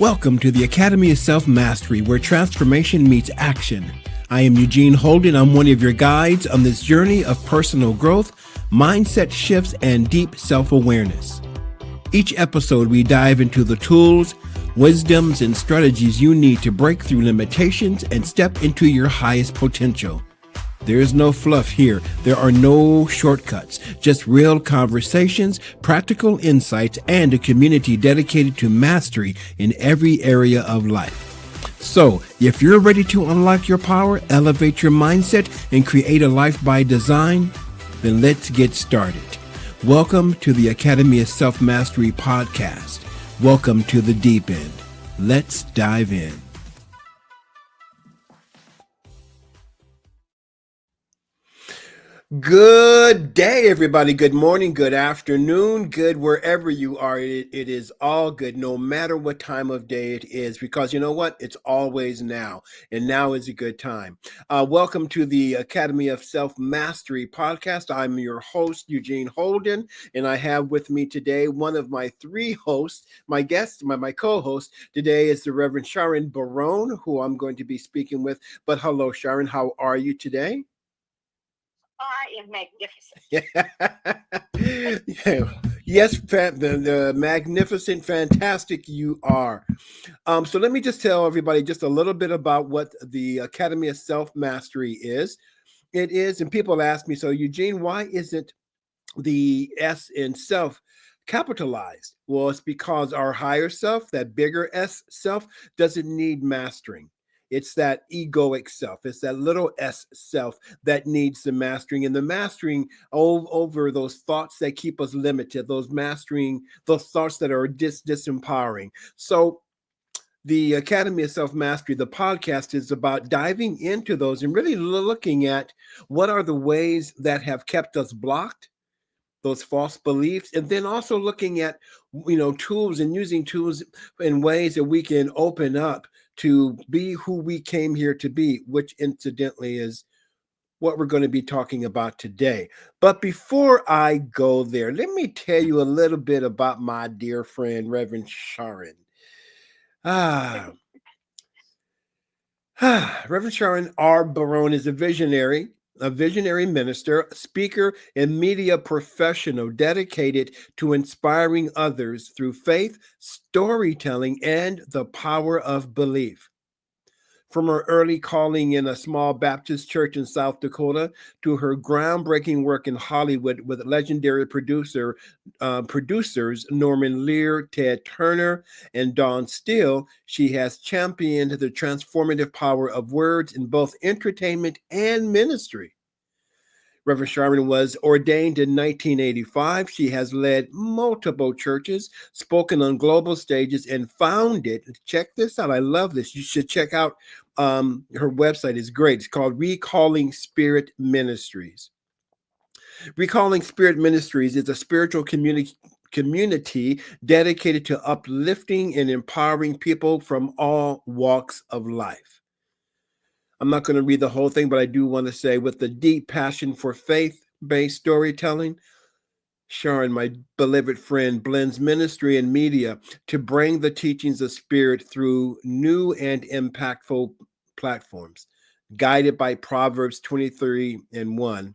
Welcome to the Academy of Self-Mastery, where transformation meets action. I am Eugene Holden. I'm one of your guides on this journey of personal growth, mindset shifts, and deep self-awareness. Each episode, we dive into the tools, wisdoms, and strategies you need to break through limitations and step into your highest potential. There is no fluff here. There are no shortcuts, just real conversations, practical insights, and a community dedicated to mastery in every area of life. So, if you're ready to unlock your power, elevate your mindset, and create a life by design, then let's get started. Welcome to the Academy of Self-Mastery podcast. Welcome to the deep end. Let's dive in. Good day, everybody. Good morning, good afternoon, good wherever you are. It is all good, no matter what time of day it is, because you know what? It's always now, and now is a good time. Welcome to the Academy of Self-Mastery podcast. I'm your host, Eugene Holden, and I have with me today one of my three hosts. My guest, my co-host today is the Reverend Sharon Barone, who I'm going to be speaking with. But hello, Sharon. How are you today? I am magnificent. Yeah. Yes, the magnificent, fantastic you are. So let me just tell everybody just a little bit about what the Academy of Self-Mastery is. It is, and people ask me, so Eugene, why isn't the S in self capitalized? Well, it's because our higher self, that bigger S self, doesn't need mastering. It's that egoic self. It's that little S self that needs the mastering, and the mastering over those thoughts that keep us limited, those thoughts that are disempowering. So the Academy of Self-Mastery, the podcast, is about diving into those and really looking at what are the ways that have kept us blocked, those false beliefs, and then also looking at tools and using tools in ways that we can open up to be who we came here to be, which incidentally is what we're going to be talking about today. But before I go there, let me tell you a little bit about my dear friend Reverend Sharon. ah Reverend Sharon R. Barone is a visionary minister, speaker, and media professional dedicated to inspiring others through faith, storytelling, and the power of belief. From her early calling in a small Baptist church in South Dakota to her groundbreaking work in Hollywood with legendary producers Norman Lear, Ted Turner, and Don Steele, she has championed the transformative power of words in both entertainment and ministry. Reverend Sharman was ordained in 1985. She has led multiple churches, spoken on global stages, and founded. Check this out. I love this. You should check out her website. It's great. It's called Recalling Spirit Ministries. Recalling Spirit Ministries is a spiritual community dedicated to uplifting and empowering people from all walks of life. I'm not going to read the whole thing, but I do want to say, with the deep passion for faith-based storytelling, Sharon, my beloved friend, blends ministry and media to bring the teachings of Spirit through new and impactful platforms, guided by Proverbs 23:1.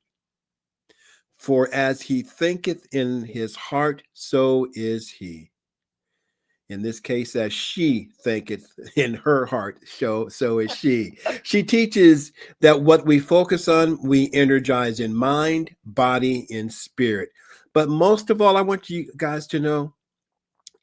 For as he thinketh in his heart, so is he. In this case, as she thinketh in her heart, so is she. She teaches that what we focus on, we energize in mind, body, and spirit. But most of all, I want you guys to know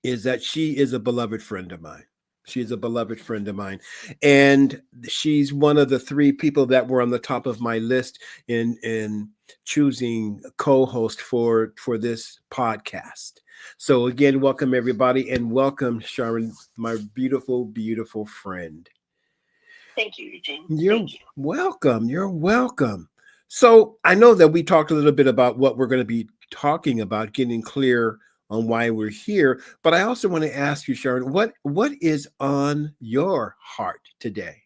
is that she is a beloved friend of mine. She's a beloved friend of mine. And she's one of the three people that were on the top of my list in choosing a co-host for this podcast. So again, welcome everybody, and welcome Sharon, my beautiful, beautiful friend. Thank you, Eugene. You're Thank you. welcome. You're welcome. So I know that we talked a little bit about what we're going to be talking about, getting clear on why we're here. But I also want to ask you, Sharon, what is on your heart today?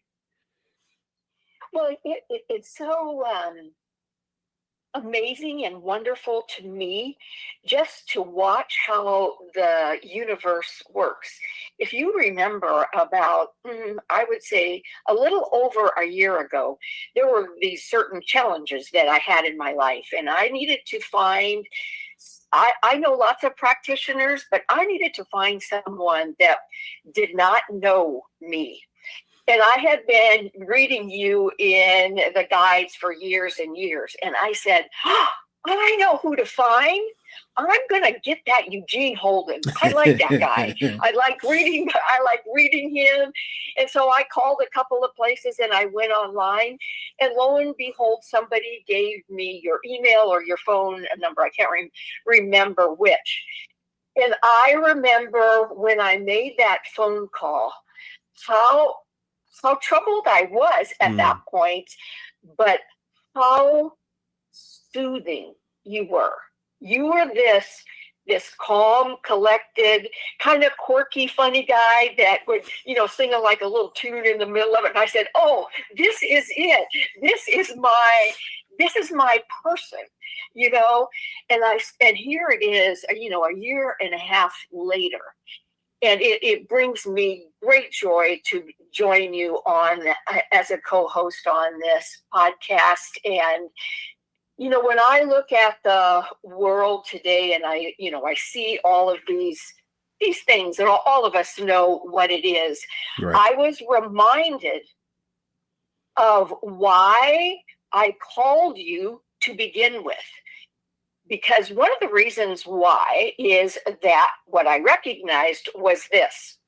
Well, it's so amazing and wonderful to me just to watch how the universe works. If you remember, about, I would say, a little over a year ago, there were these certain challenges that I had in my life, and I needed to find. I know lots of practitioners, but I needed to find someone that did not know me. And I had been reading you in the guides for years and years. And I said, oh, I know who to find. I'm going to get that Eugene Holden. I like that guy. I like reading him. And so I called a couple of places and I went online, and lo and behold, somebody gave me your email or your phone number. I can't remember which. And I remember when I made that phone call, how troubled I was at that point, but how soothing you were. You were this calm, collected, kind of quirky, funny guy that would, sing like a little tune in the middle of it. And I said, "Oh, this is it. This is my person." And here it is, a year and a half later. And it brings me great joy to join you on as a co-host on this podcast. And, when I look at the world today and I see all of these things, and all of us know what it is, right. I was reminded of why I called you to begin with. Because one of the reasons why is that what I recognized was this.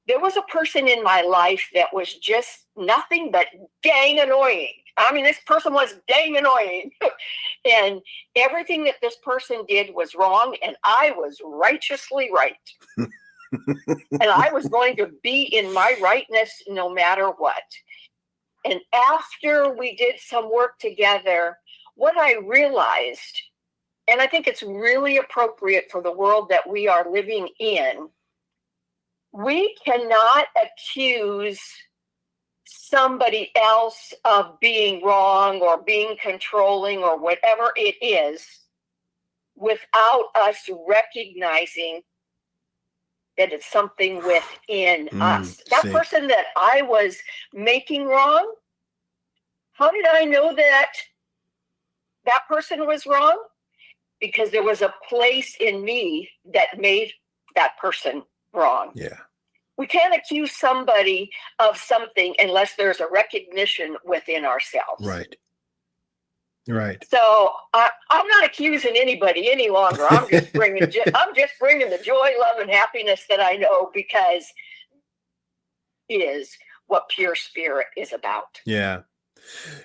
There was a person in my life that was just nothing but dang annoying. I mean, this person was dang annoying. And everything that this person did was wrong, and I was righteously right. And I was going to be in my rightness no matter what. And after we did some work together, what I realized, and I think it's really appropriate for the world that we are living in, we cannot accuse somebody else of being wrong or being controlling or whatever it is without us recognizing that it's something within us. That person that I was making wrong, how did I know that person was wrong? Because there was a place in me that made that person wrong. Yeah. We can't accuse somebody of something unless there's a recognition within ourselves. Right. Right. So I'm not accusing anybody any longer. I'm just bringing the joy, love, and happiness that I know, because is what pure spirit is about. Yeah.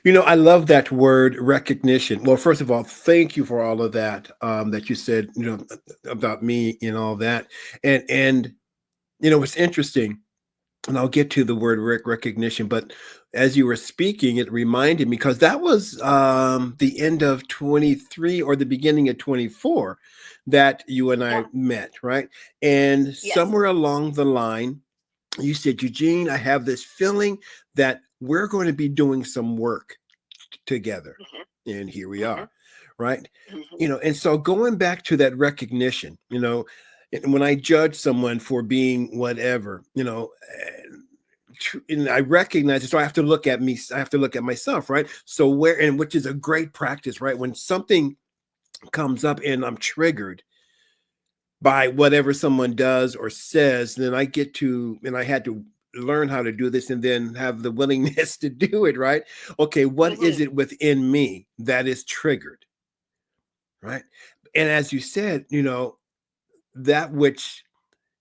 I love that word, recognition. Well, first of all, thank you for all of that that you said, about me and all that. And it's interesting, and I'll get to the word recognition, but as you were speaking, it reminded me, because that was the end of 23 or the beginning of 24 that you and I met, right? And Yes. Somewhere along the line, you said, Eugene, I have this feeling that we're going to be doing some work together. Mm-hmm. And here we are, right? Mm-hmm. And so going back to that recognition, when I judge someone for being whatever, and I recognize it, so I have to look at me, I have to look at myself, right? So which is a great practice, right? When something comes up and I'm triggered by whatever someone does or says, then I had to learn how to do this and then have the willingness to do it, right? Okay, what is it within me that is triggered, right? And as you said, that which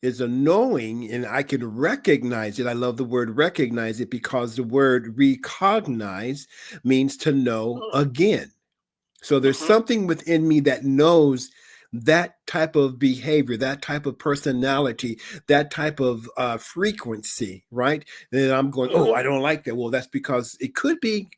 is a knowing, and I can recognize it. I love the word recognize it, because the word recognize means to know again. So there's something within me that knows that type of behavior, that type of personality, that type of frequency, right? Then I'm going, oh, I don't like that. Well, that's because it could be,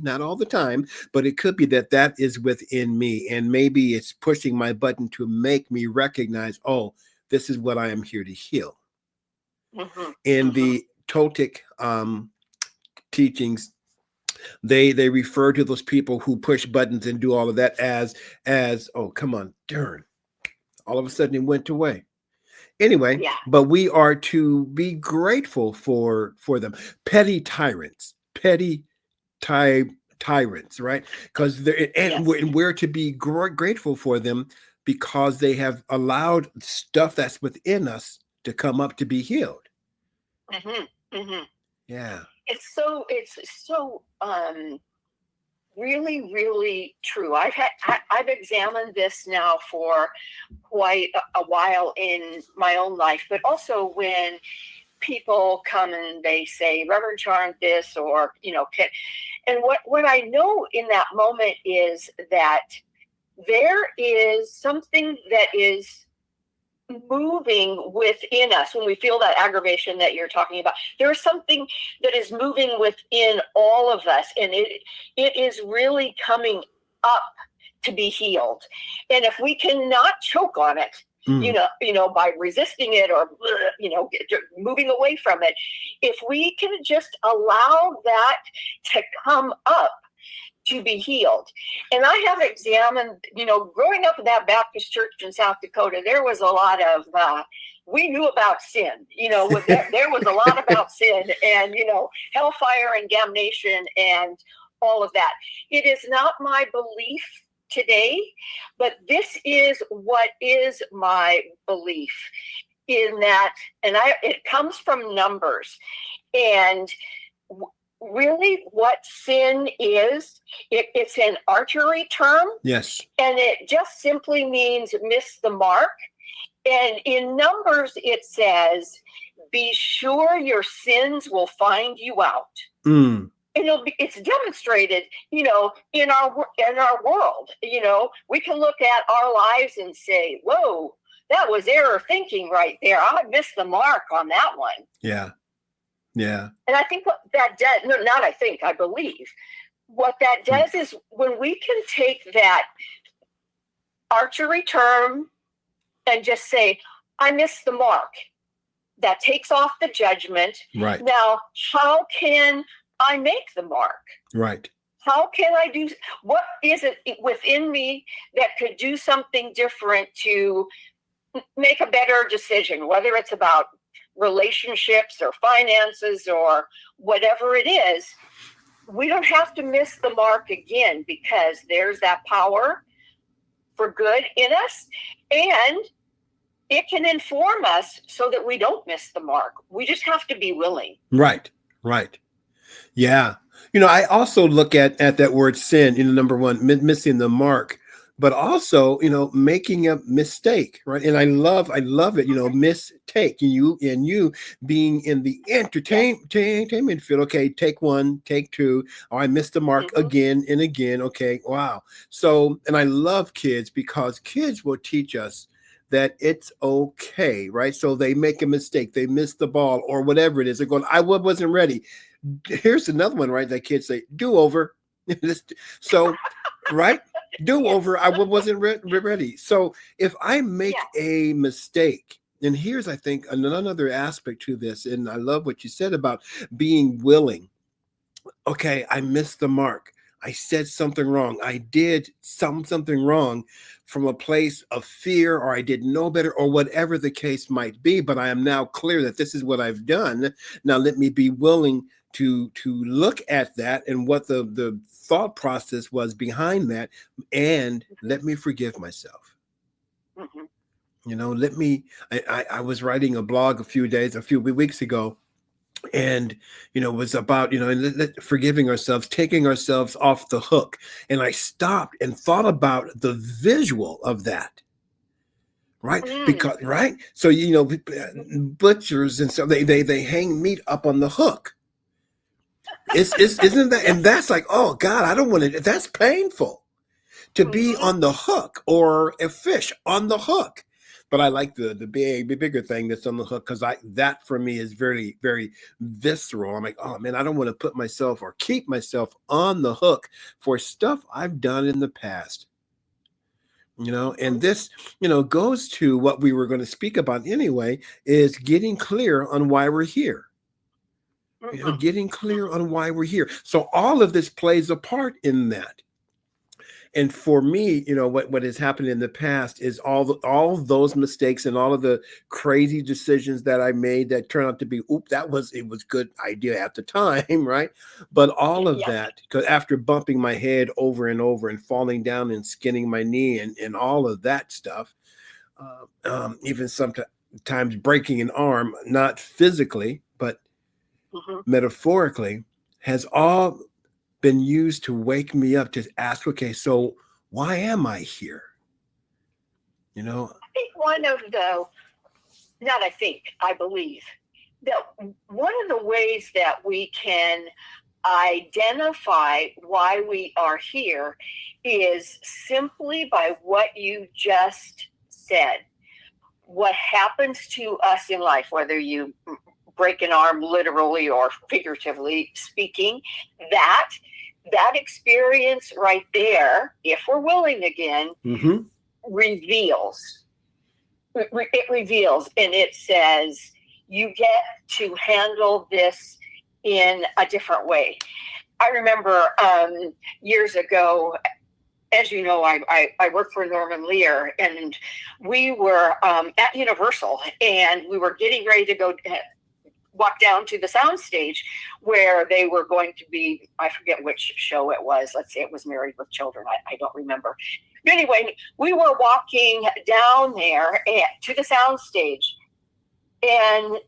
not all the time, but it could be that is within me. And maybe it's pushing my button to make me recognize, oh, this is what I am here to heal. In the Toltec teachings, They refer to those people who push buttons and do all of that as oh, come on, darn. All of a sudden it went away. Anyway, Yeah. but we are to be grateful for them. Petty tyrants, petty ty- tyrants, right? Because they're Yes. and we're to be grateful for them because they have allowed stuff that's within us to come up to be healed. Hmm. Hmm. Yeah. It's so really, really true. I've examined this now for quite a while in my own life, but also when people come and they say, Reverend Charm this, or, and what I know in that moment is that there is something that is moving within us when we feel that aggravation that you're talking about. There's something that is moving within all of us, and it is really coming up to be healed. And if we cannot choke on it, Mm. by resisting it, or moving away from it, if we can just allow that to come up to be healed. And I have examined, growing up in that Baptist church in South Dakota, there was a lot of, we knew about sin, there was a lot about sin and, hellfire and damnation and all of that. It is not my belief today, but this is what is my belief in that. And it comes from Numbers. And really what sin is, it's an archery term. Yes. And it just simply means miss the mark. And in Numbers it says, be sure your sins will find you out. Mm. And it's demonstrated, in our world. We can look at our lives and say, whoa, that was error thinking right there. I missed the mark on that one. Yeah. Yeah. And I think what that does, no, not I think, I believe, what that does is when we can take that archery term and just say, I missed the mark, that takes off the judgment. Right. Now, how can I make the mark? Right. How can I do, what is it within me that could do something different to make a better decision, whether it's about relationships or finances or whatever it is? We don't have to miss the mark again, because there's that power for good in us, and it can inform us so that we don't miss the mark. We just have to be willing. Right. Right. Yeah. I also look at that word sin, number one, missing the mark, but also, making a mistake, right? And I love it, mistake, and you being in the entertainment field. Okay, take one, take two. Oh, I missed the mark again and again. Okay, wow. So, and I love kids because kids will teach us that it's okay, right? So they make a mistake, they miss the ball or whatever it is. They're going, I wasn't ready. Here's another one, right? That kids say, do over. So, right? Do over. I wasn't ready. So if I make a mistake, and here's, I think, another aspect to this, and I love what you said about being willing. Okay, I missed the mark. I said something wrong. I did something wrong from a place of fear, or I didn't know better, or whatever the case might be. But I am now clear that this is what I've done. Now let me be willing to look at that and what the thought process was behind that, and let me forgive myself. Let me. I was writing a blog a few weeks ago, and it was about forgiving ourselves, taking ourselves off the hook. And I stopped and thought about the visual of that, right? Because right, so butchers and so they hang meat up on the hook. Isn't that, and that's like, oh God, I don't want to, that's painful to be on the hook, or a fish on the hook. But I like the bigger thing that's on the hook, because that for me is very, very visceral. I'm like, oh man, I don't want to put myself or keep myself on the hook for stuff I've done in the past. And this, goes to what we were going to speak about anyway, is getting clear on why we're here. Mhm. getting clear on why we're here. So all of this plays a part in that. And for me, what has happened in the past is all of those mistakes and all of the crazy decisions that I made that turned out to be, it was good idea at the time, right? But all of Yep. that, because after bumping my head over and over and falling down and skinning my knee and all of that stuff, even sometimes breaking an arm, not physically, but Mhm. metaphorically, has all been used to wake me up to ask, okay, so why am I here? You know? I think one of the, not I think, I believe, that one of the ways that we can identify why we are here is simply by what you just said. What happens to us in life, whether you break an arm literally or figuratively speaking, that that experience right there, if we're willing again, Mm-hmm. reveals. It reveals and it says, you get to handle this in a different way. I remember years ago, as you know, I worked for Norman Lear, and we were at Universal, and we were getting ready to go walk down to the sound stage where they were going to be, I forget which show it was. Let's say it was Married with Children. I don't remember. But anyway, we were walking down there to the sound stage, and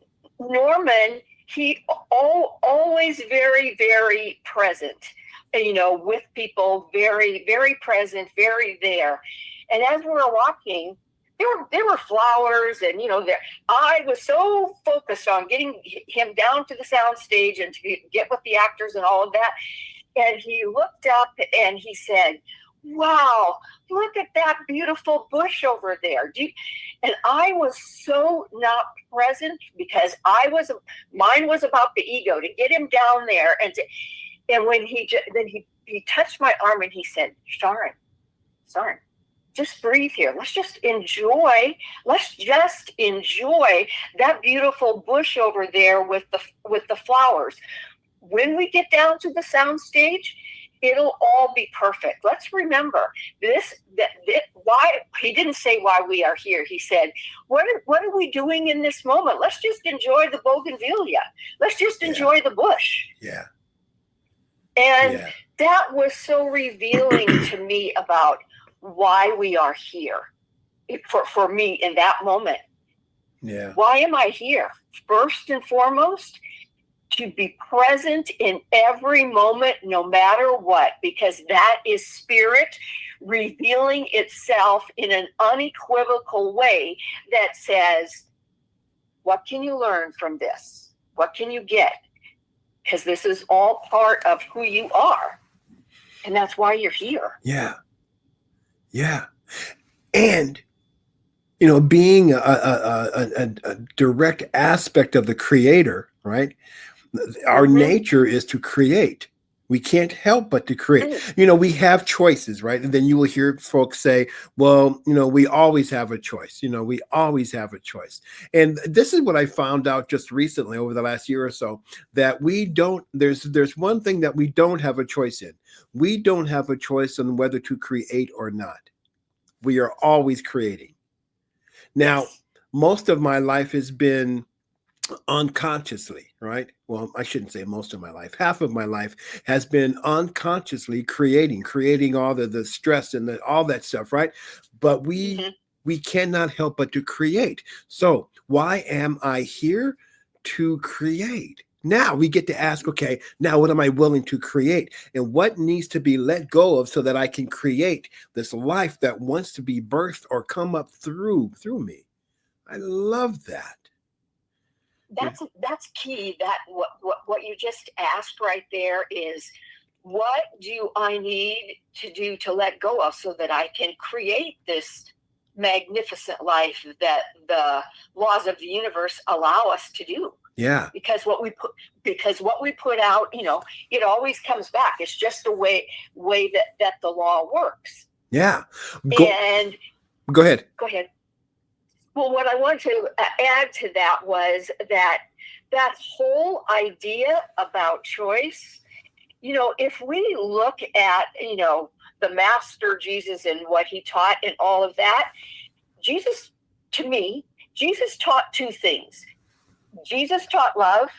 Norman, he always very, very present, with people, very, very present, very there. And as we were walking, there were flowers, and I was so focused on getting him down to the sound stage and to get with the actors and all of that. And he looked up and he said, "Wow, look at that beautiful bush over there." And I was so not present because mine was about the ego to get him down there, and when he touched my arm and he said, "Sharon, just breathe here. Let's just enjoy. Let's just enjoy that beautiful bush over there with the flowers. When we get down to the sound stage, it'll all be perfect. Let's remember why he didn't say why we are here. He said, what are we doing in this moment? Let's just enjoy the bougainvillea. Let's just enjoy the bush." Yeah. And Yeah. that was so revealing to me about why we are here. For me in that moment, Yeah. why am I here? First and foremost, to be present in every moment, no matter what, because that is spirit revealing itself in an unequivocal way that says, what can you learn from this? What can you get? Because this is all part of who you are. And that's why you're here. Yeah. Yeah. And being a direct aspect of the creator, right? Our Mm-hmm. nature is to create. We can't help but to create. Mm-hmm. We have choices, right? And then you will hear folks say, well, we always have a choice. We always have a choice. And this is what I found out just recently over the last year or so, that we don't, there's one thing that we don't have a choice in. We don't have a choice on whether to create or not. We are always creating. Now, Yes. most of my life has been unconsciously, right? Well, I shouldn't say most of my life. Half of my life has been unconsciously creating all the stress and all that stuff, right? But Mm-hmm. we cannot help but to create. So why am I here? To create. Now we get to ask, okay, now what am I willing to create? And what needs to be let go of so that I can create this life that wants to be birthed or come up through me? I love that. That's key. That what you just asked right there is, what do I need to do to let go of so that I can create this magnificent life that the laws of the universe allow us to do? Yeah. Because what we put out, it always comes back. It's just the way that the law works. Yeah. And Go ahead. go ahead. Well, what I want to add to that was that that whole idea about choice, if we look at, the master Jesus and what he taught and all of that, to me, Jesus taught two things. Jesus taught love,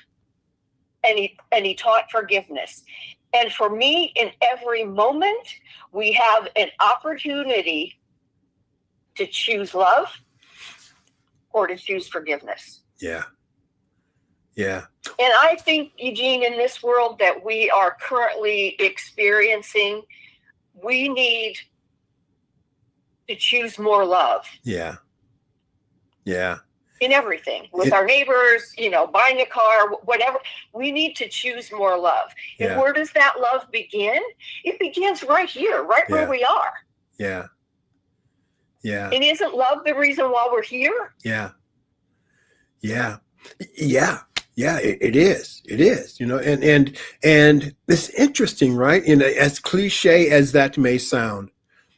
and he taught forgiveness. And for me, in every moment, we have an opportunity to choose love or to choose forgiveness. Yeah. Yeah. And I think, Eugene, in this world that we are currently experiencing, we need to choose more love. Yeah. Yeah. In everything, with our neighbors, buying a car, whatever, we need to choose more love. Yeah. And where does that love begin? It begins right here, right where we are. Yeah. Yeah. And isn't love the reason why we're here? Yeah. Yeah. Yeah. Yeah, it is. It is, and it's interesting, right? And as cliche as that may sound,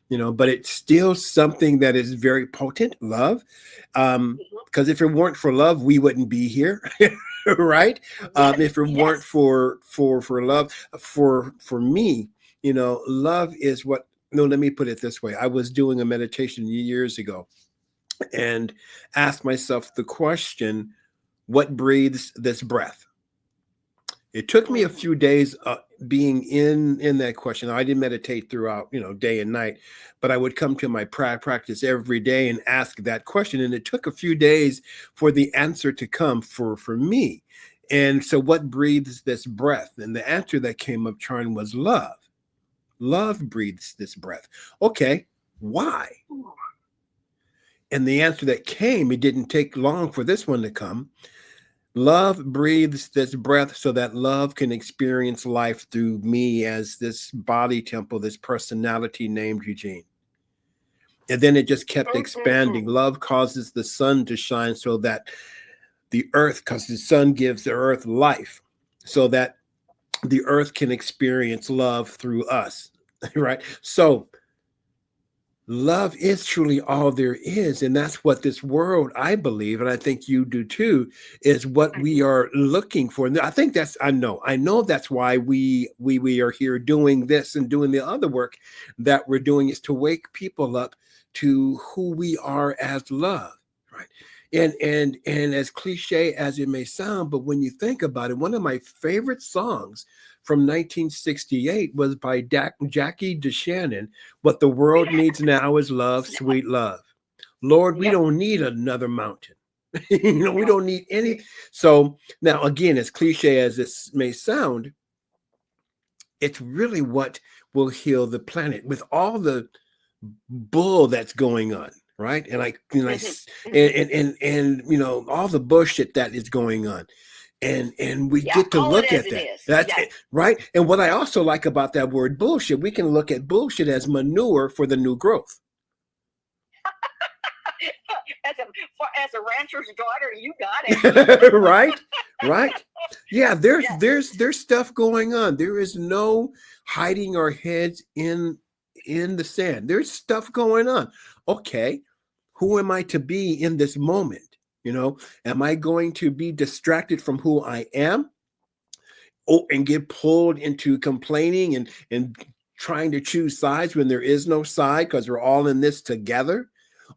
but it's still something that is very potent, love. Because if it weren't for love, we wouldn't be here, right? If it weren't for love, for me, love is what. No, let me put it this way. I was doing a meditation years ago, and asked myself the question, what breathes this breath? It took me a few days being in that question. I didn't meditate throughout, day and night, but I would come to my practice every day and ask that question. And it took a few days for the answer to come for me. And so what breathes this breath? And the answer that came up, Charn, was love. Love breathes this breath. Okay, why? And the answer that came, it didn't take long for this one to come. Love breathes this breath so that love can experience life through me as this body temple, this personality named Eugene. And then it just kept expanding. Love causes the sun to shine so that the earth, because the sun gives the earth life, so that the earth can experience love through us, right? So love is truly all there is. And that's what this world, I believe, and I think you do too, is what we are looking for. And I think I know that's why we are here doing this and doing the other work that we're doing, is to wake people up to who we are as love, right? And as cliche as it may sound, but when you think about it, one of my favorite songs from 1968 was by Jackie DeShannon. What the world needs now is love, sweet love. Lord, we don't need another mountain. We don't need any. So now, again, as cliche as this may sound, it's really what will heal the planet with all the bull that's going on, right? And all the bullshit that is going on. And we get to look at that. That's it, right? And what I also like about that word bullshit, we can look at bullshit as manure for the new growth. As a rancher's daughter, you got it. Right. Yeah, there's stuff going on. There is no hiding our heads in the sand. There's stuff going on. Okay, who am I to be in this moment? Am I going to be distracted from who I am? And get pulled into complaining and trying to choose sides when there is no side, because we're all in this together?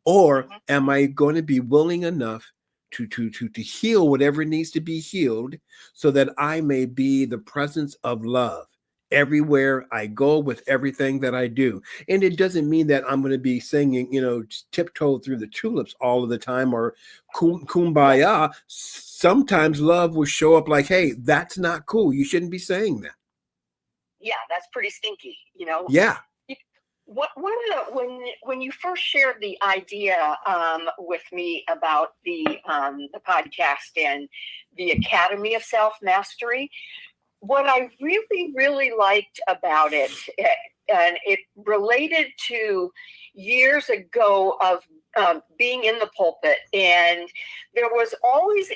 Or am I going to be willing enough to heal whatever needs to be healed, so that I may be the presence of love everywhere I go with everything that I do? And it doesn't mean that I'm going to be singing, tiptoe through the tulips all of the time, or kumbaya. Sometimes love will show up like, hey, that's not cool. You shouldn't be saying that. Yeah, that's pretty stinky, Yeah. When you first shared the idea with me about the podcast and the Academy of Self-Mastery, what I really, really liked about it, and it related to years ago of being in the pulpit, and there was always,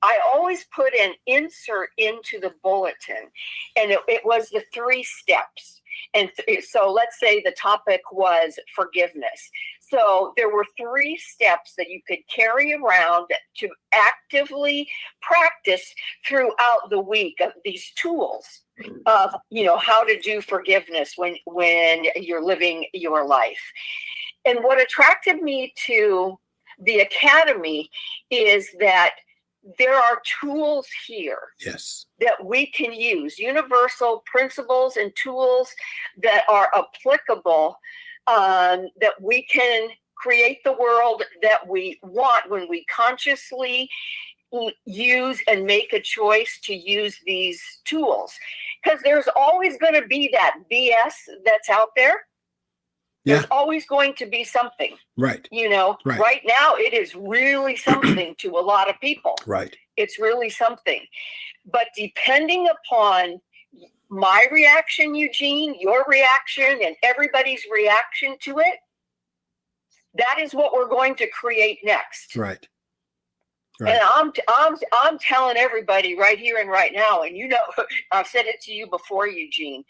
I always put an insert into the bulletin, and it was the 3 steps. And so let's say the topic was forgiveness. So there were 3 steps that you could carry around to actively practice throughout the week of these tools of, how to do forgiveness when you're living your life. And what attracted me to the academy is that there are tools here Yes. that we can use, universal principles and tools that are applicable, that we can create the world that we want when we consciously use and make a choice to use these tools. Because there's always going to be that BS that's out there. There's always going to be something. Right. Right now it is really something to a lot of people. Right. It's really something. But depending upon my reaction, Eugene, your reaction, and everybody's reaction to it, that is what we're going to create next. Right. And I'm telling everybody right here and right now, and I've said it to you before, Eugene,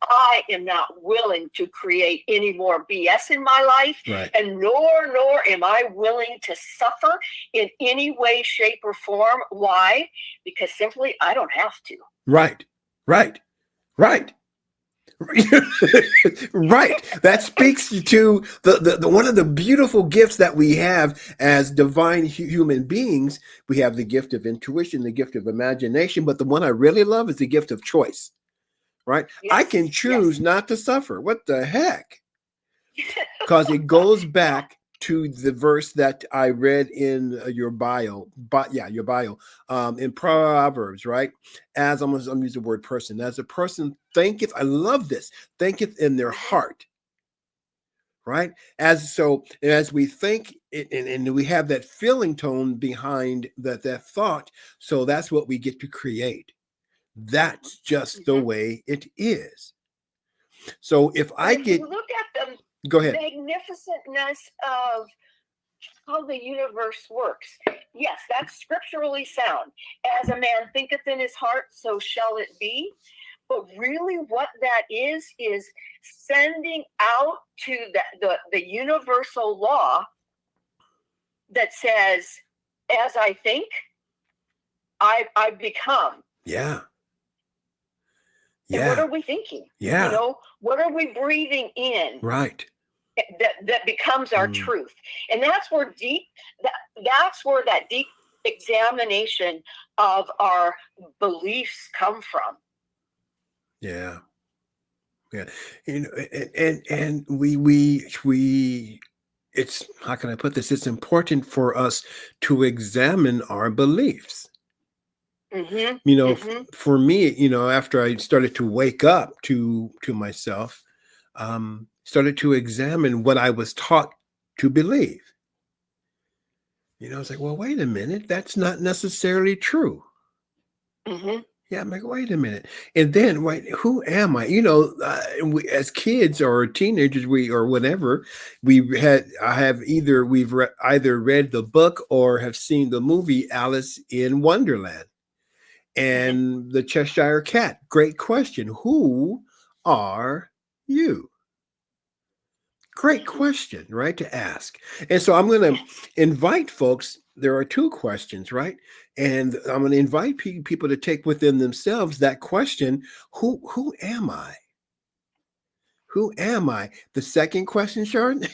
I am not willing to create any more BS in my life, and nor am I willing to suffer in any way, shape, or form. Why? Because simply I don't have to. Right. Right. That speaks to the one of the beautiful gifts that we have as divine human beings. We have the gift of intuition, the gift of imagination, but the one I really love is the gift of choice. Right? Yes, I can choose not to suffer. What the heck? Because it goes back to the verse that I read in your bio, your bio, in Proverbs, right? As I'm use the word person, as a person thinketh, I love this, thinketh in their heart, right? As we think, and we have that feeling tone behind that thought, so that's what we get to create. That's just the way it is. So if I get look at the go ahead magnificentness of how the universe works. Yes, that's scripturally sound. As a man thinketh in his heart, so shall it be. But really what that is sending out to the universal law that says, as I think, I become. Yeah. And what are we thinking? Yeah. What are we breathing in? Right. That becomes our truth. And that's where that deep examination of our beliefs come from. Yeah. And we it's, how can I put this? It's important for us to examine our beliefs. For me, after I started to wake up to myself, started to examine what I was taught to believe. I was like, well, wait a minute, that's not necessarily true. Yeah, I'm like, wait a minute. And then, who am I? We, as kids or teenagers, or whatever, we've either read the book or have seen the movie Alice in Wonderland and the Cheshire Cat. Great question. Who are you? Great question, right, to ask. And so I'm going to invite folks. There are 2 questions, right? And I'm going to invite people to take within themselves that question, who am I? Who am I? The second question, Sharon,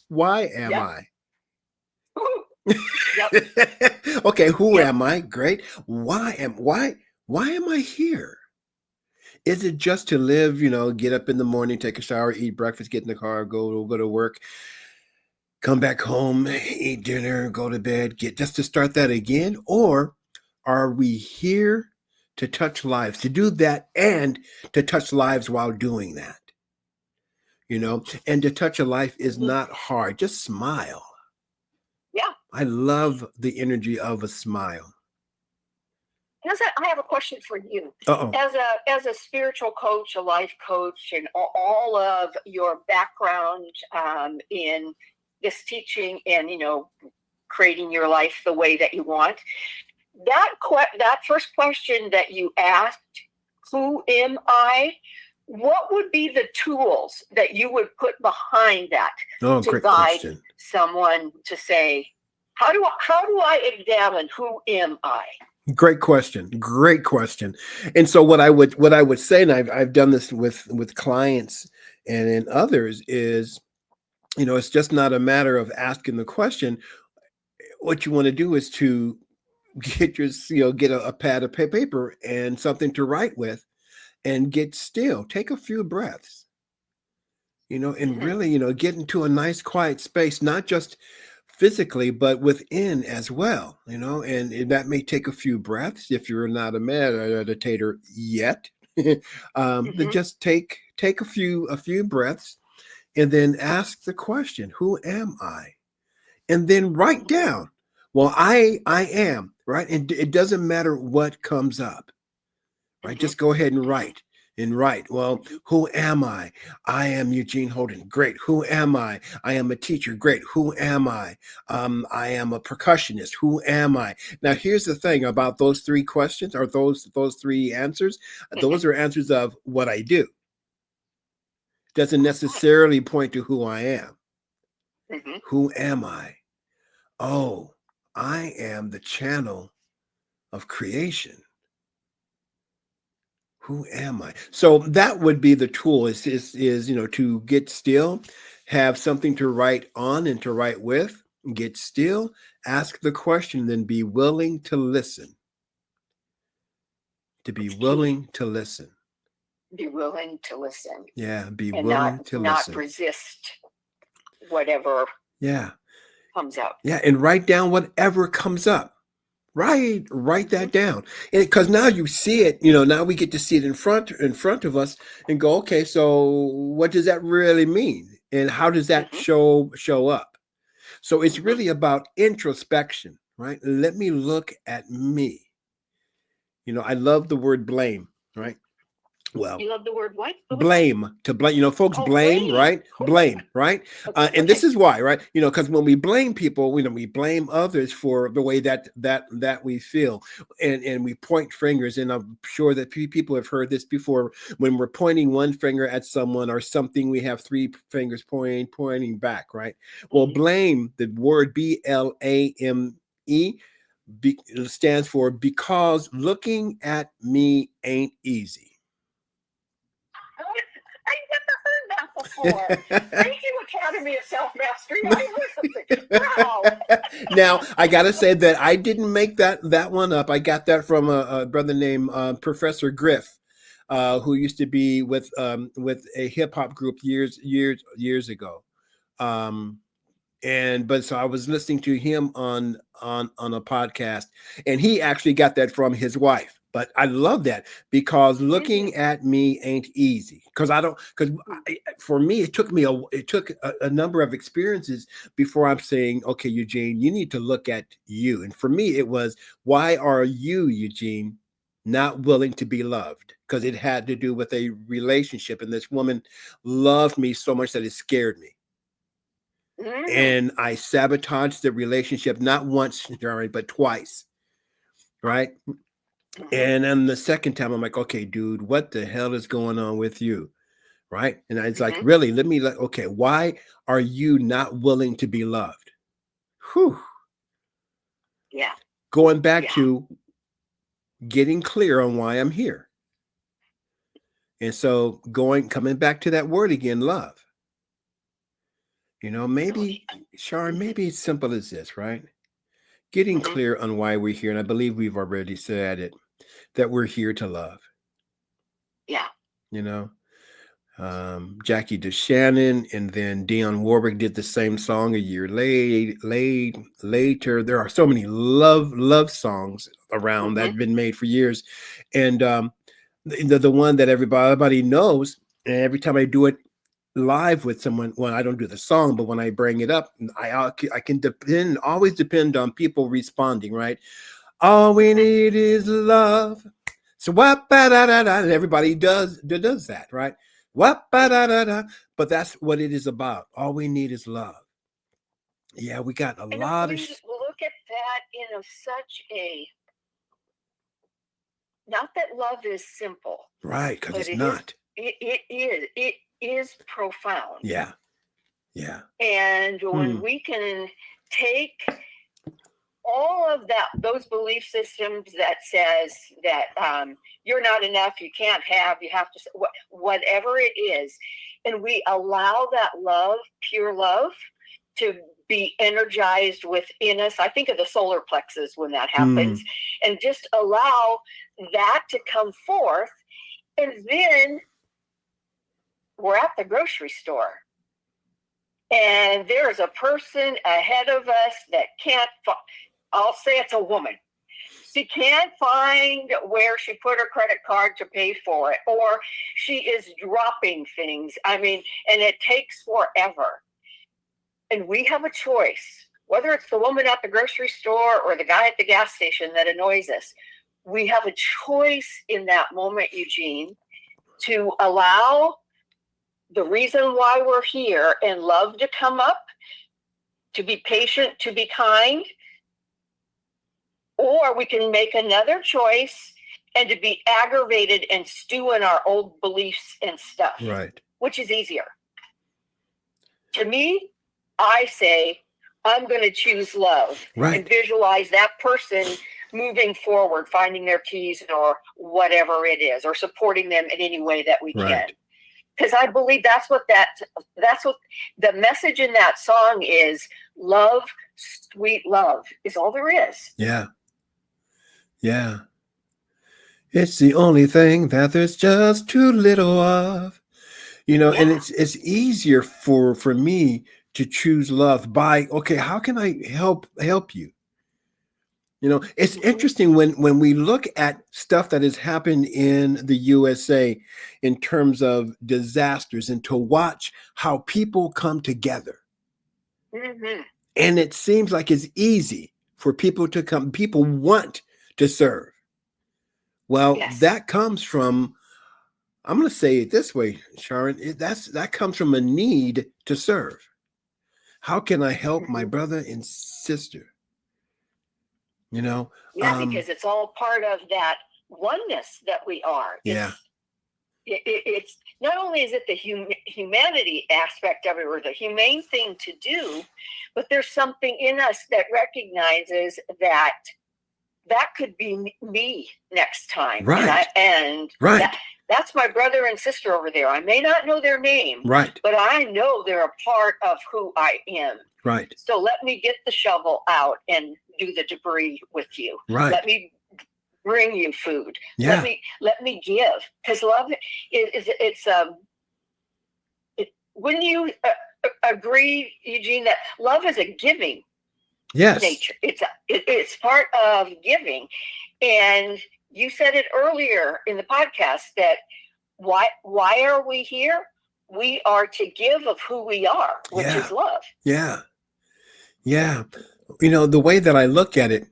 why am I? Okay, who am I? Great. Why am I here? Is it just to live, get up in the morning, take a shower, eat breakfast, get in the car, go to work, come back home, eat dinner, go to bed, just to start that again? Or are we here to touch lives, to do that and to touch lives while doing that? And to touch a life is not hard. Just smile. Yeah. I love the energy of a smile. I have a question for you. Uh-oh. As a spiritual coach, a life coach, and all of your background in this teaching and creating your life the way that you want, that first question that you asked, who am I, what would be the tools that you would put behind that Oh, to great guide question. someone to say, how do I examine who am I? Great question. Great question. And so what I would say, and I've done this with clients and others, is it's just not a matter of asking the question. What you want to do is to get get a pad of paper and something to write with, and get still. Take a few breaths, and Mm-hmm. really, get into a nice quiet space, not just physically, but within as well, and that may take a few breaths if you're not a meditator yet. Then Mm-hmm. just take a few breaths, and then ask the question, who am I? And then write Mm-hmm. down, well, I am, right? And it doesn't matter what comes up, right? Mm-hmm. Just go ahead and write. Well, Mm-hmm. who am I? I am Eugene Holden. Great. Who am I? I am a teacher. Great. Who am I? I am a percussionist. Who am I? Now, here's the thing about those three questions, or those three answers. Mm-hmm. Those are answers of what I do. Doesn't necessarily point to who I am. Mm-hmm. Who am I? Oh, I am the channel of creation. Who am I? So that would be the tool, is to get still, have something to write on and to write with, get still, ask the question, then be willing to listen. To be It's key. willing to listen. Be willing to listen Yeah, be and willing to not listen. resist whatever Yeah. comes out. Yeah, and write down whatever comes up. Write Mm-hmm. that down. And because now you see it, now we get to see it in front of us and go, okay, so what does that really mean? And how does that Mm-hmm. show up? So it's Mm-hmm. really about introspection, right? Let me look at me. I love the word blame, right? Well, You love the word what? What was that? to blame, folks Oh, blame, blame. right? Blame, right? And Okay. this is why, right? Because when we blame people, we blame others for the way that we feel, and we point fingers. And I'm sure that people have heard this before. When we're pointing one finger at someone or something, we have three fingers pointing back, right? Well, Mm-hmm. blame, the word BLAME, stands for because looking at me ain't easy. I never heard that before. Thank you, Academy of Self Mastery. I learned something. Wow. Now I gotta say that I didn't make that one up. I got that from a brother named Professor Griff, who used to be with a hip hop group years ago. Um, and but so I was listening to him on a podcast, and he actually got that from his wife. But I love that because Mm-hmm. looking at me ain't easy. Because I don't because for me it took a number of experiences before I'm saying, okay, Eugene, you need to look at you. And for me it was, why are you, Eugene, not willing to be loved? Because it had to do with a relationship, and this woman loved me so much that it scared me, Mm-hmm. and I sabotaged the relationship not once, Jeremy, but twice, right? Mm-hmm. And then the second time, I'm like, okay, dude, what the hell is going on with you, right? And it's like, Mm-hmm. really, okay, why are you not willing to be loved? Whew. Yeah. Going back Yeah. to getting clear on why I'm here. And so coming back to that word again, love. Oh, Maybe, Sharon, mm-hmm. maybe it's simple as this, right? Getting Mm-hmm. clear on why we're here. And I believe we've already said it, that we're here to love. Yeah. you know. Jackie DeShannon and then Dionne Warwick did the same song a year later. There are so many love songs around that Mm-hmm. have been made for years, and the one that everybody knows. And every time I do it live with someone, well, I don't do the song, but when I bring it up, I can always depend on people responding. Right, all we Mm-hmm. need is love. So what da da da and everybody does that, right? What da da. But that's what it is about. All we need is love. Yeah, we got a And lot of we look at that in such a, not that love is simple, right, because but it's it is not. It is profound. Yeah. Yeah. And when we can take all of those belief systems that says that you're not enough, you can't have, you have to, whatever it is, and we allow that love, pure love, to be energized within us. I think of the solar plexus when that happens, and just allow that to come forth. And then we're at the grocery store, and there's a person ahead of us that can't, I'll say it's a woman. She can't find where she put her credit card to pay for it, or she is dropping things. I mean, and it takes forever. And we have a choice, whether it's the woman at the grocery store or the guy at the gas station that annoys us. We have a choice in that moment, Eugene, to allow the reason why we're here and love to come up, to be patient, to be kind, or we can make another choice and to be aggravated and stew in our old beliefs and stuff. Right. Which is easier? To me, I say, I'm going to choose love. Right. And visualize that person moving forward, finding their keys or whatever it is, or supporting them in any way that we can. Because I believe that's what the message in that song is. Love, sweet love is all there is. Yeah. Yeah. It's the only thing that there's just too little of. And it's easier for me to choose love by, okay, how can I help you? It's interesting when we look at stuff that has happened in the USA in terms of disasters, and to watch how people come together. And it seems like it's easy for people to come. People want to serve. Well, that comes from, I'm going to say it this way, Sharon, that comes from a need to serve. How can I help my brother and sister? Because it's all part of that oneness that we are. It's not only is it the humanity aspect of it, or the humane thing to do, but there's something in us that recognizes that could be me next time. Right. That's my brother and sister over there. I may not know their name, right, but I know they're a part of who I am. Right. So let me get the shovel out and do the debris with you. Right. Let me bring you food. Yeah. Let me give, because love wouldn't you agree, Eugene, that love is a giving nature? It's part of giving. And you said it earlier in the podcast that why are we here? We are to give of who we are, which is love. Yeah. The way that I look at it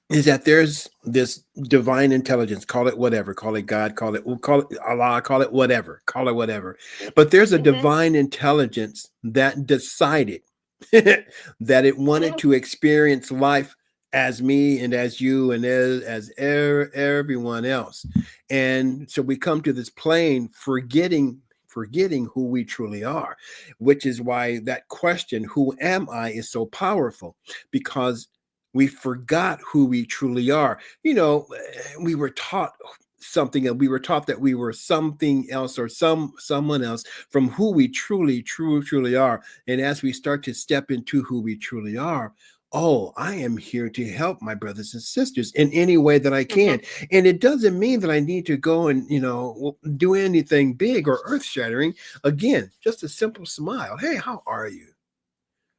is that there's this divine intelligence, call it whatever, call it God, call it Allah, call it whatever. But there's a divine intelligence that decided that it wanted to experience life as me and as you and as everyone else. And so we come to this plane forgetting who we truly are, which is why that question, who am I, is so powerful, because we forgot who we truly are. We were taught something, and we were taught that we were something else or someone else from who we truly are. And as we start to step into who we truly are, I am here to help my brothers and sisters in any way that I can. And it doesn't mean that I need to go and, do anything big or earth shattering. Again, just a simple smile. Hey, how are you?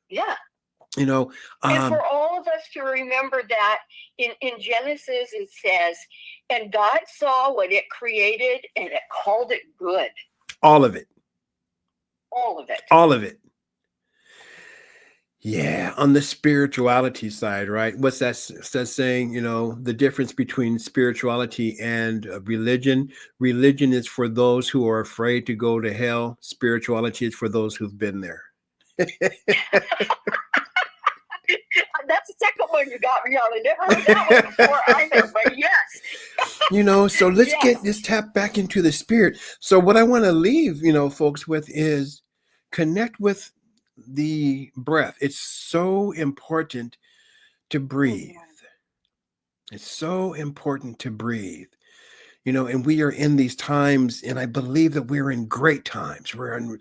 Yeah. And for all of us to remember that in Genesis, it says, and God saw what it created and it called it good. All of it. All of it. Yeah, on the spirituality side, right? What's that saying? The difference between spirituality and religion. Religion is for those who are afraid to go to hell. Spirituality is for those who've been there. That's the second one you got me on. I never heard that one before either, but yes. So let's Yes. get this tap back into the spirit. So what I want to leave, folks with is connect with the breath. It's so important to breathe. Mhm. It's so important to breathe. And we are in these times, and I believe that we're in great times. We're in,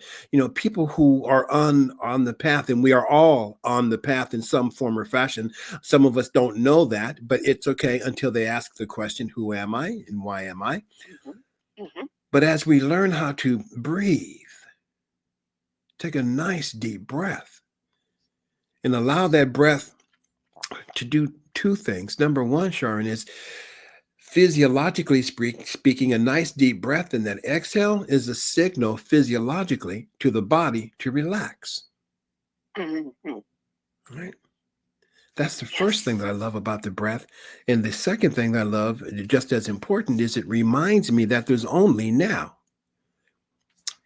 people who are on the path, and we are all on the path in some form or fashion. Some of us don't know that, but it's okay until they ask the question, who am I and why am I? Mhm. Mhm. But as we learn how to breathe, take a nice deep breath and allow that breath to do two things. Number one, Sharon, is physiologically speaking, a nice deep breath and that exhale is a signal physiologically to the body to relax. Mhm. Right? That's the first thing Yes. that I love about the breath. And the second thing that I love, just as important, is it reminds me that there's only now.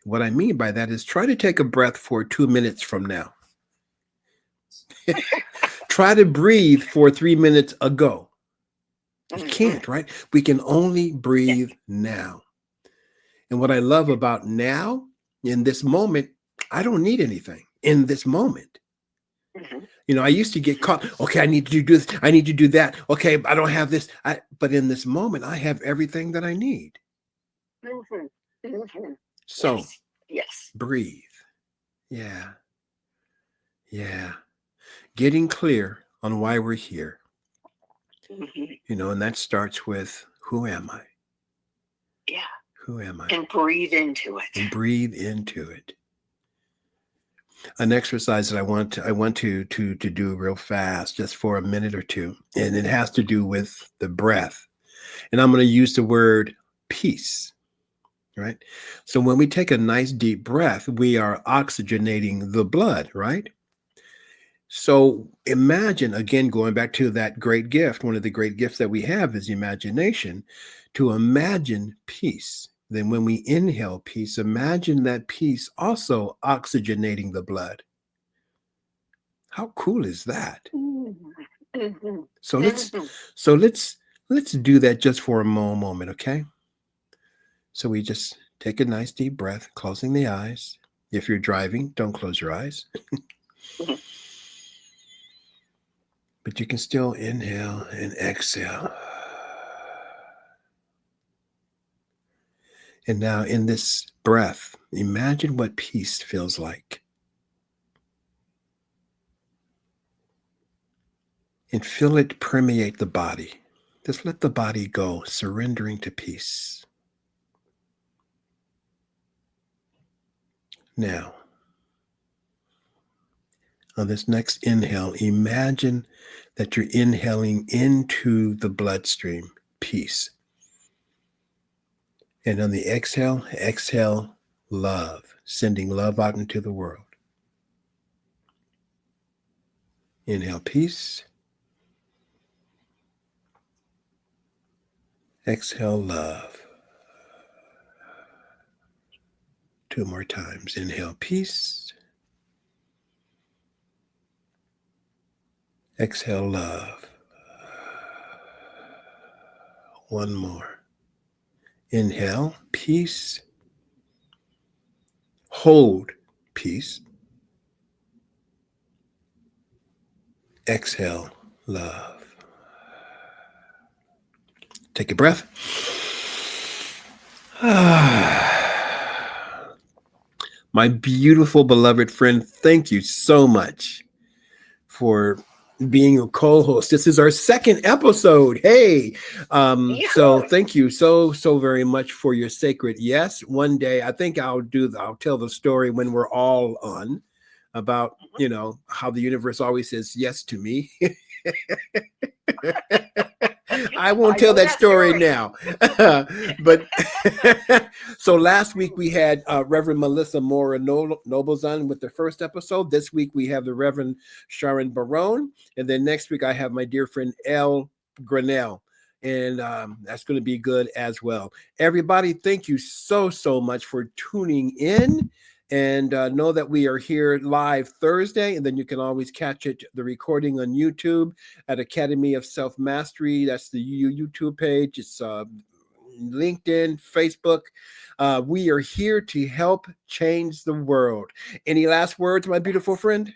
What I mean by that is try to take a breath for 2 minutes from now. Try to breathe for 3 minutes ago. You Mhm. can't, right? We can only Yes. breathe now. And what I love about now, in this moment, I don't need anything in this moment. Mhm. I used to get caught. Okay, I need to do this. I need to do that. Okay, I don't have this. But in this moment, I have everything that I need. Mhm. Mhm. So Yes. Yes. breathe. Yeah, yeah. Getting clear on why we're here. Mhm. And that starts with who am I? Yeah. Who am I? And breathe into it. And breathe into it. An exercise that I want to do real fast, just for a minute or two, and it has to do with the breath. And I'm going to use the word peace. Right. So when we take a nice deep breath, we are oxygenating the blood. Right. So imagine, again, going back to that great gift, one of the great gifts that we have is imagination, to imagine peace. Then when we inhale peace, imagine that peace also oxygenating the blood. How cool is that? Mhm. Mhm. So let's Mhm. so let's let's do that just for a moment, okay? So we just take a nice deep breath, closing the eyes. If you're driving, don't close your eyes, Mhm. but you can still inhale and exhale. And now in this breath, imagine what peace feels like and feel it permeate the body. Just let the body go, surrendering to peace. Now, on this next inhale, imagine that you're inhaling into the bloodstream peace. And on the exhale, exhale love, sending love out into the world. Inhale peace, exhale love. Two more times. Inhale peace, exhale love. One more. Inhale peace, hold peace, exhale love. Take a breath. My beautiful beloved friend, thank you so much for being a co-host. This is our second episode. Hey, so Yeah. thank you so very much for your sacred yes. One day, I think I'll tell the story when we're all on about Mhm. how the universe always says yes to me. I won't I tell know that that story story. now. But so last week we had Reverend Melissa Mora Nobles on with the first episode. This week we have the Reverend Sharon Barone. And then next week I have my dear friend Elle Grinnell. And that's going to be good as well. Everybody, thank you so much for tuning in. And know that we are here live Thursday, and then you can always catch it, the recording on YouTube at Academy of Self Mastery. That's the YouTube page. It's LinkedIn, Facebook. We are here to help change the world. Any last words, my beautiful friend?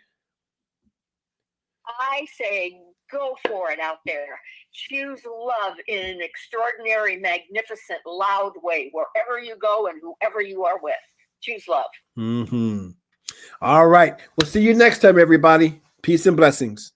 I say go for it out there. Choose love in an extraordinary, magnificent, loud way, wherever you go and whoever you are with. Choose love. Mm-hmm. All right. We'll see you next time, everybody. Peace and blessings.